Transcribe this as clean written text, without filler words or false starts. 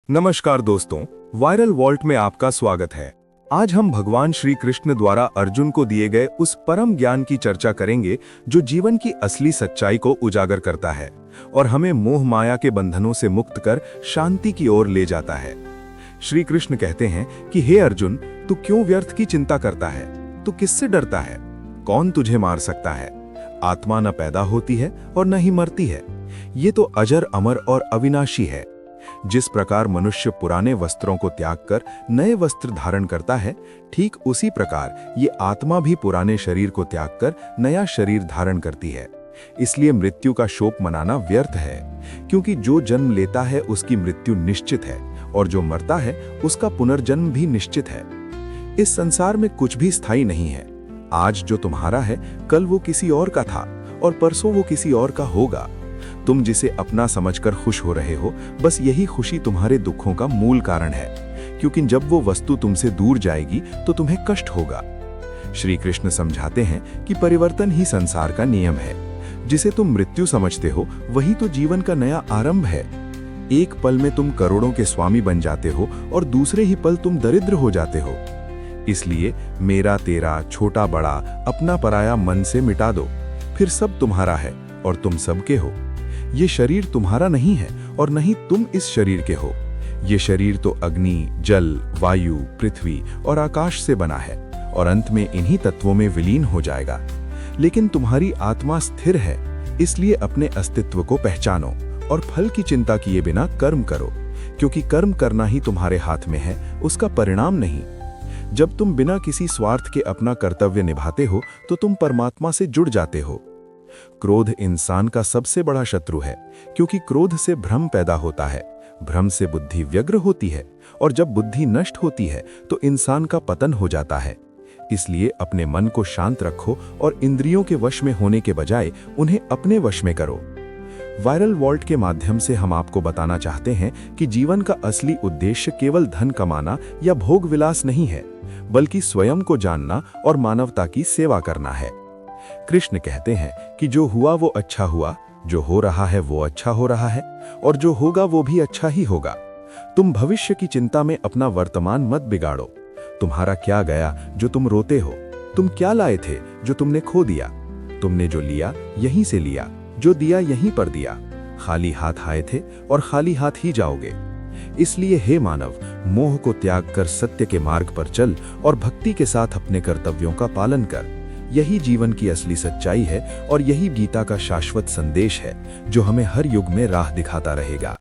नमस्कार दोस्तों, viral vault में आपका स्वागत है। आज हम भगवान श्री कृष्ण द्वारा अर्जुन को दिए गए उस परम ज्ञान की चर्चा करेंगे जो जीवन की असली सच्चाई को उजागर करता है और हमें मोह माया के बंधनों से मुक्त कर शांति की ओर ले जाता है। श्री कृष्ण कहते हैं कि हे अर्जुन, तू क्यों व्यर्थ की चिंता करता है? तू किससे डरता है? कौन तुझे मार सकता है? आत्मा न पैदा होती है और न ही मरती है। ये तो अजर, अमर और अविनाशी है। जिस प्रकार मनुष्य पुराने वस्त्रों को त्याग कर नए वस्त्र धारण करता है, ठीक उसी प्रकार ये आत्मा भी पुराने शरीर को त्याग कर नया शरीर धारण करती है। इसलिए मृत्यु का शोक मनाना व्यर्थ है, क्योंकि जो जन्म लेता है उसकी मृत्यु निश्चित है और जो मरता है उसका पुनर्जन्म भी निश्चित है। इस संसार में कुछ भी स्थायी नहीं है। आज जो तुम्हारा है, कल वो किसी और का था और परसों वो किसी और का होगा। तुम जिसे अपना समझकर खुश हो रहे हो, बस यही खुशी तुम्हारे दुखों का मूल कारण है, क्योंकि जब वो वस्तु तुमसे दूर जाएगी तो तुम्हें कष्ट होगा। श्री कृष्ण समझाते हैं कि परिवर्तन ही संसार का नियम है। जिसे तुम मृत्यु समझते हो, वही तो जीवन का नया आरंभ है। एक पल में तुम करोड़ों के स्वामी बन जाते हो और दूसरे ही पल तुम दरिद्र हो जाते हो। इसलिए मेरा तेरा, छोटा बड़ा, अपना पराया मन से मिटा दो, फिर सब तुम्हारा है और तुम सबके हो। ये शरीर तुम्हारा नहीं है और नहीं तुम इस शरीर के हो। ये शरीर तो अग्नि, जल, वायु, पृथ्वी और आकाश से बना है और अंत में इन्हीं तत्वों में विलीन हो जाएगा। लेकिन तुम्हारी आत्मा स्थिर है, इसलिए अपने अस्तित्व को पहचानो और फल की चिंता किए बिना कर्म करो, क्योंकि कर्म करना ही तुम्हारे हाथ में है, उसका परिणाम नहीं। जब तुम बिना किसी स्वार्थ के अपना कर्तव्य निभाते हो तो तुम परमात्मा से जुड़ जाते हो। क्रोध इंसान का सबसे बड़ा शत्रु है, क्योंकि क्रोध से भ्रम पैदा होता है, भ्रम से बुद्धि व्यग्र होती है और जब बुद्धि नष्ट होती है तो इंसान का पतन हो जाता है। इसलिए अपने मन को शांत रखो और इंद्रियों के वश में होने के बजाय उन्हें अपने वश में करो। वायरल वॉल्ट के माध्यम से हम आपको बताना चाहते हैं कि जीवन का असली उद्देश्य केवल धन कमाना या भोग विलास नहीं है, बल्कि स्वयं को जानना और मानवता की सेवा करना है। कृष्ण कहते हैं कि जो हुआ वो अच्छा हुआ, जो हो रहा है वो अच्छा हो रहा है और जो होगा वो भी अच्छा ही होगा। तुम भविष्य की चिंता में अपना वर्तमान मत बिगाड़ो। तुम्हारा क्या गया जो तुम रोते हो? तुम क्या लाए थे जो तुमने खो दिया? तुमने जो लिया यहीं से लिया, जो दिया यहीं पर दिया। खाली हाथ आए थे और खाली हाथ ही जाओगे। इसलिए हे मानव, मोह को त्याग कर सत्य के मार्ग पर चल और भक्ति के साथ अपने कर्तव्यों का पालन कर। यही जीवन की असली सच्चाई है और यही गीता का शाश्वत संदेश है, जो हमें हर युग में राह दिखाता रहेगा।